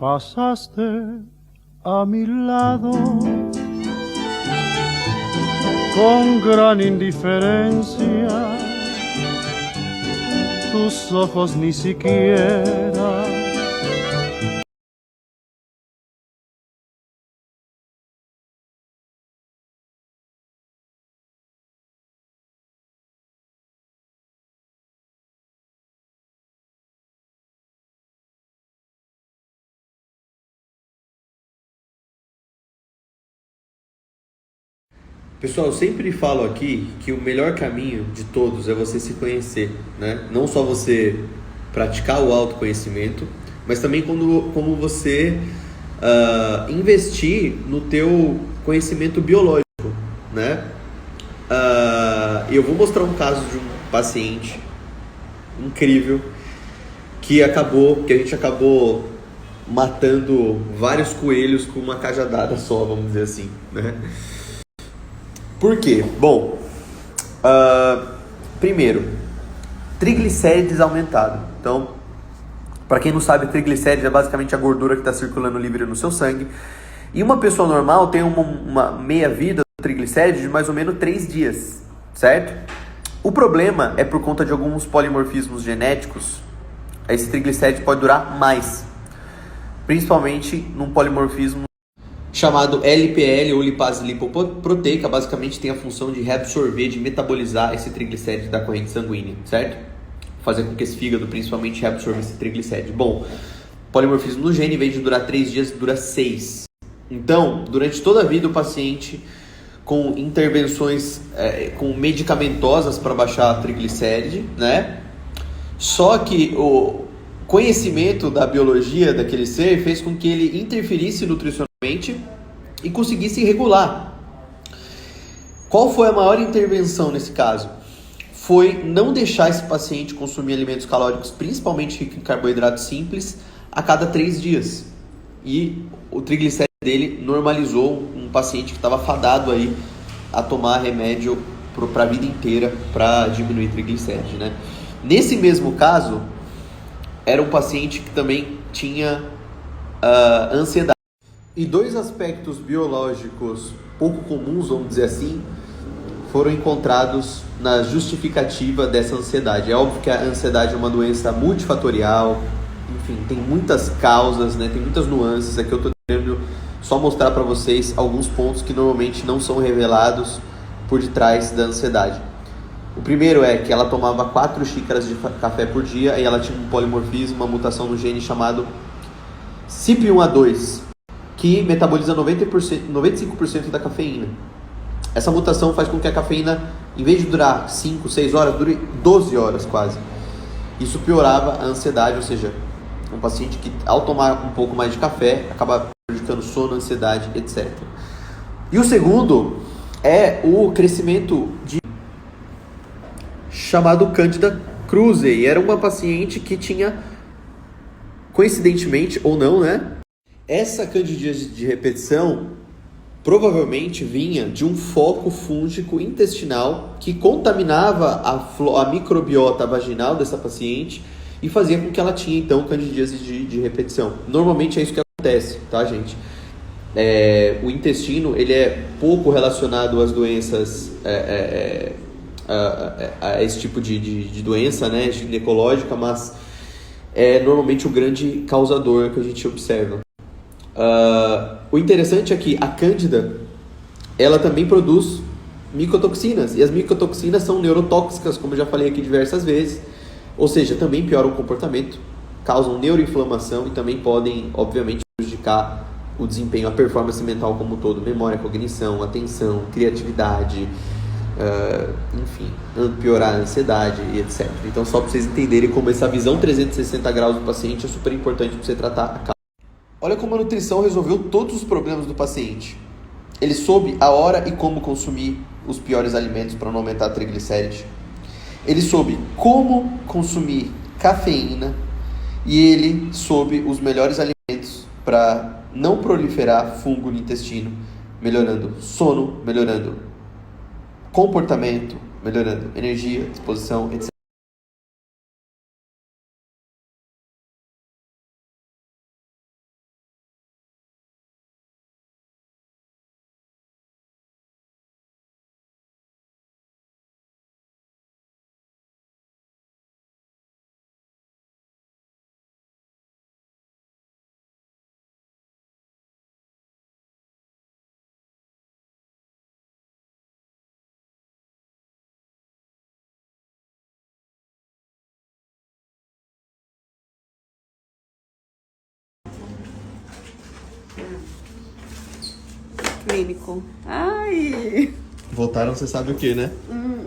Pasaste a mi lado con gran indiferencia, tus ojos ni siquiera Pessoal, eu sempre falo aqui que o melhor caminho de todos é você se conhecer, né? Não só você praticar o autoconhecimento, mas também como você investir no teu conhecimento biológico, né? Eu vou mostrar um caso de um paciente incrível que a gente acabou matando vários coelhos com uma cajadada só, vamos dizer assim, né? Por quê? Bom, primeiro, triglicérides aumentado. Então, para quem não sabe, triglicérides é basicamente a gordura que está circulando livre no seu sangue. E uma pessoa normal tem uma meia-vida do triglicérides de mais ou menos 3 dias, certo? O problema é por conta de alguns polimorfismos genéticos, esse triglicéride pode durar mais, principalmente num polimorfismo chamado LPL ou lipase lipoproteica. Basicamente tem a função de reabsorver, de metabolizar esse triglicéride da corrente sanguínea, certo? Fazer com que esse fígado principalmente reabsorva esse triglicéride. Bom, polimorfismo no gene, em vez de durar 3 dias, dura 6. Então, durante toda a vida o paciente com intervenções com medicamentosas para baixar a triglicéride, né? Só que o conhecimento da biologia daquele ser fez com que ele interferisse nutricionalmente e conseguisse regular. Qual foi a maior intervenção nesse caso? Foi não deixar esse paciente consumir alimentos calóricos, principalmente ricos em carboidratos simples, a cada 3 dias. E o triglicéride dele normalizou, um paciente que estava fadado aí a tomar remédio para a vida inteira para diminuir triglicéride, né? Nesse mesmo caso, era um paciente que também tinha ansiedade. E 2 aspectos biológicos pouco comuns, vamos dizer assim, foram encontrados na justificativa dessa ansiedade. É óbvio que a ansiedade é uma doença multifatorial, enfim, tem muitas causas, né? Tem muitas nuances. Aqui eu estou querendo só mostrar para vocês alguns pontos que normalmente não são revelados por detrás da ansiedade. O primeiro é que ela tomava 4 xícaras de café por dia e ela tinha um polimorfismo, uma mutação no gene chamado CYP1A2, que metaboliza 95% da cafeína. Essa mutação faz com que a cafeína, em vez de durar 5, 6 horas, dure 12 horas quase. Isso piorava a ansiedade, ou seja, um paciente que ao tomar um pouco mais de café acaba prejudicando sono, ansiedade, etc. E o segundo é o crescimento de chamado Candida krusei. Era uma paciente que tinha, coincidentemente ou não, né? Essa candidíase de repetição provavelmente vinha de um foco fúngico intestinal que contaminava a microbiota vaginal dessa paciente e fazia com que ela tinha então candidíase de repetição. Normalmente é isso que acontece, tá, gente? O intestino ele é pouco relacionado às doenças a esse tipo de doença, né, ginecológica, mas é normalmente o grande causador que a gente observa. O interessante é que a Cândida, ela também produz micotoxinas, e as micotoxinas são neurotóxicas, como eu já falei aqui diversas vezes, ou seja, também pioram o comportamento, causam neuroinflamação e também podem, obviamente, prejudicar o desempenho, a performance mental como um todo, memória, cognição, atenção, criatividade, enfim, piorar a ansiedade e etc. Então, só para vocês entenderem como essa visão 360 graus do paciente é super importante para você tratar a causa. Olha como a nutrição resolveu todos os problemas do paciente. Ele soube a hora e como consumir os piores alimentos para não aumentar a triglicéride. Ele soube como consumir cafeína e ele soube os melhores alimentos para não proliferar fungo no intestino, melhorando sono, melhorando comportamento, melhorando energia, disposição, etc. clínico. Ai! Voltaram, você sabe o que, né?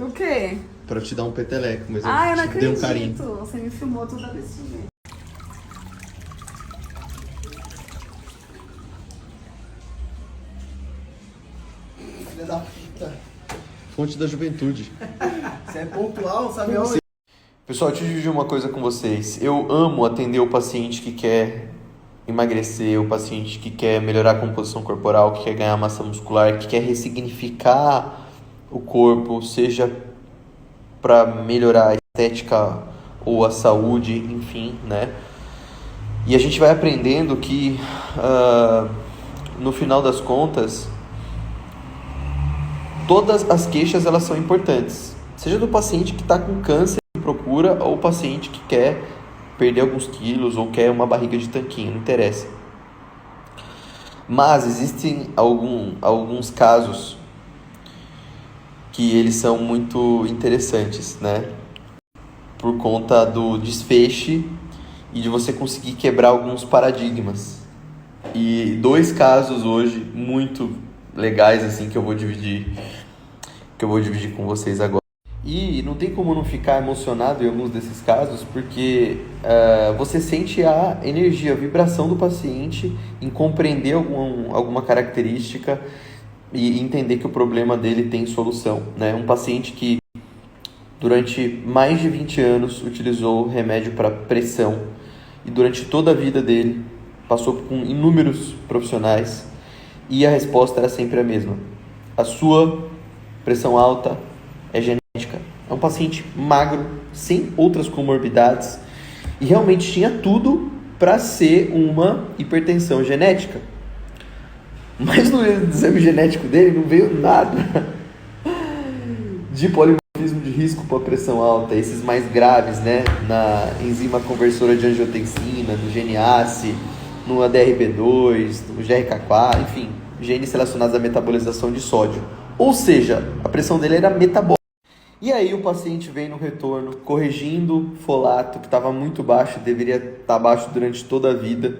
O quê? Pra te dar um peteleco, mas Ai, eu não te dei um acredito. carinho. Você me filmou toda desse jeito. Filha da puta. Fonte da juventude. Você é pontual, sabe onde? Pessoal, deixa eu dividir uma coisa com vocês. Eu amo atender o paciente que quer emagrecer, o paciente que quer melhorar a composição corporal, que quer ganhar massa muscular, que quer ressignificar o corpo, seja para melhorar a estética ou a saúde, enfim, né? E a gente vai aprendendo que, no final das contas, todas as queixas elas são importantes. Seja do paciente que está com câncer e procura, ou o paciente que quer perder alguns quilos ou quer uma barriga de tanquinho, não interessa. Mas existem alguns casos que eles são muito interessantes, né? Por conta do desfecho e de você conseguir quebrar alguns paradigmas. E 2 casos hoje muito legais assim que eu vou dividir com vocês agora. E não tem como não ficar emocionado em alguns desses casos, porque você sente a energia, a vibração do paciente em compreender alguma característica e entender que o problema dele tem solução, né? Um paciente que durante mais de 20 anos utilizou remédio para pressão e durante toda a vida dele passou com inúmeros profissionais e a resposta era sempre a mesma. A sua pressão alta é genética. É um paciente magro, sem outras comorbidades e realmente tinha tudo para ser uma hipertensão genética. Mas no exame genético dele não veio nada de polimorfismo de risco para pressão alta, esses mais graves, né? Na enzima conversora de angiotensina, no GNAse, no ADRB2, no GRK4, enfim, genes relacionados à metabolização de sódio. Ou seja, a pressão dele era metabólica. E aí o paciente vem no retorno corrigindo folato, que estava muito baixo, deveria estar baixo durante toda a vida,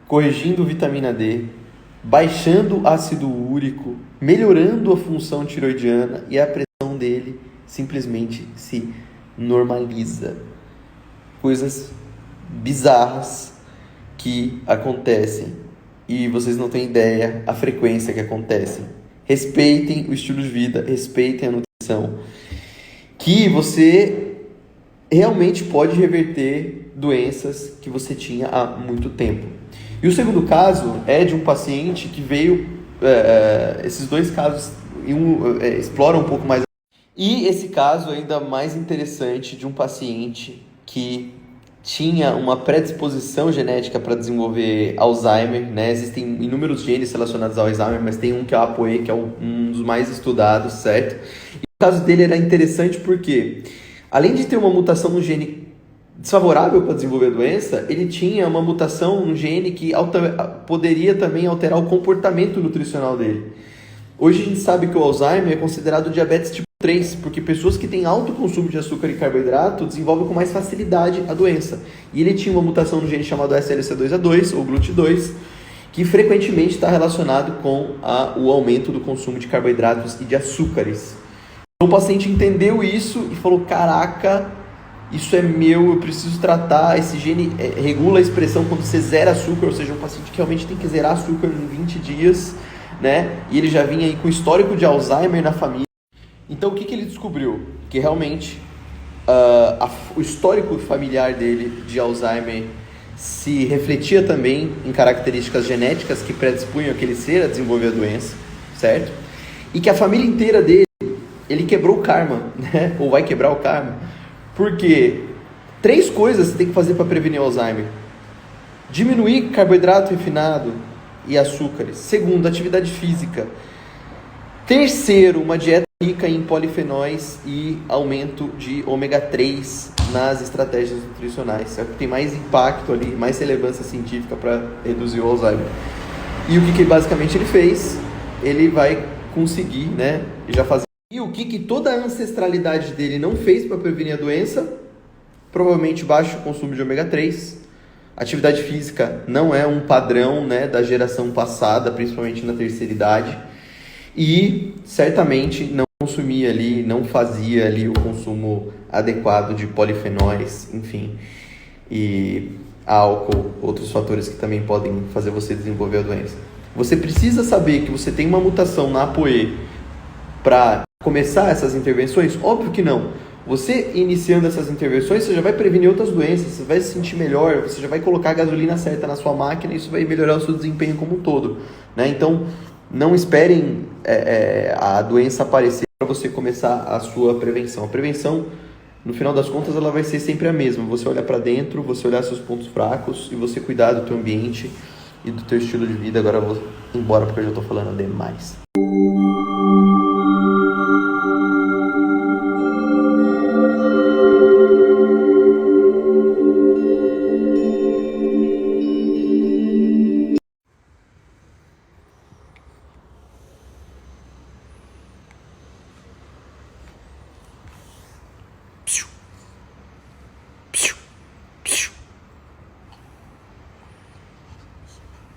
corrigindo vitamina D, baixando ácido úrico, melhorando a função tiroidiana e a pressão dele simplesmente se normaliza. Coisas bizarras que acontecem e vocês não têm ideia a frequência que acontecem. Respeitem o estilo de vida, respeitem a nutrição, que você realmente pode reverter doenças que você tinha há muito tempo. E o segundo caso é de um paciente que veio, esses 2 casos exploram um pouco mais. E esse caso ainda mais interessante de um paciente que tinha uma predisposição genética para desenvolver Alzheimer, né? Existem inúmeros genes relacionados ao Alzheimer, mas tem um que é o ApoE, que é um dos mais estudados, certo? E o caso dele era interessante porque, além de ter uma mutação no gene desfavorável para desenvolver a doença, ele tinha uma mutação no gene que poderia também alterar o comportamento nutricional dele. Hoje a gente sabe que o Alzheimer é considerado diabetes tipo 3, porque pessoas que têm alto consumo de açúcar e carboidrato desenvolvem com mais facilidade a doença. E ele tinha uma mutação no gene chamado SLC2A2, ou GLUT2, que frequentemente está relacionado com o aumento do consumo de carboidratos e de açúcares. Então o paciente entendeu isso e falou, caraca, isso é meu, eu preciso tratar, esse gene regula a expressão quando você zera açúcar, ou seja, um paciente que realmente tem que zerar açúcar em 20 dias, né? E ele já vinha aí com histórico de Alzheimer na família. Então o que ele descobriu? Que realmente o histórico familiar dele de Alzheimer se refletia também em características genéticas que predispunham aquele ser a desenvolver a doença, certo? E que a família inteira dele, ele quebrou o karma, né? Ou vai quebrar o karma. Porque 3 coisas você tem que fazer para prevenir o Alzheimer. Diminuir carboidrato refinado e açúcares. 2, atividade física. 3, uma dieta rica em polifenóis e aumento de ômega 3 nas estratégias nutricionais. É o que tem mais impacto ali, mais relevância científica para reduzir o Alzheimer. E o que basicamente ele fez? Ele vai conseguir, né, já fazer. E o que toda a ancestralidade dele não fez para prevenir a doença? Provavelmente baixo consumo de ômega 3, Atividade física não é um padrão, né, da geração passada, principalmente na terceira idade. E certamente não consumia ali, não fazia ali o consumo adequado de polifenóis, enfim, e álcool, outros fatores que também podem fazer você desenvolver a doença. Você precisa saber que você tem uma mutação na ApoE para começar essas intervenções? Óbvio que não. Você iniciando essas intervenções, você já vai prevenir outras doenças, você vai se sentir melhor, você já vai colocar a gasolina certa na sua máquina e isso vai melhorar o seu desempenho como um todo, né? Então, não esperem a doença aparecer para você começar a sua prevenção. A prevenção, no final das contas, ela vai ser sempre a mesma. Você olhar para dentro, você olhar seus pontos fracos e você cuidar do teu ambiente e do teu estilo de vida. Agora eu vou embora porque eu já estou falando demais.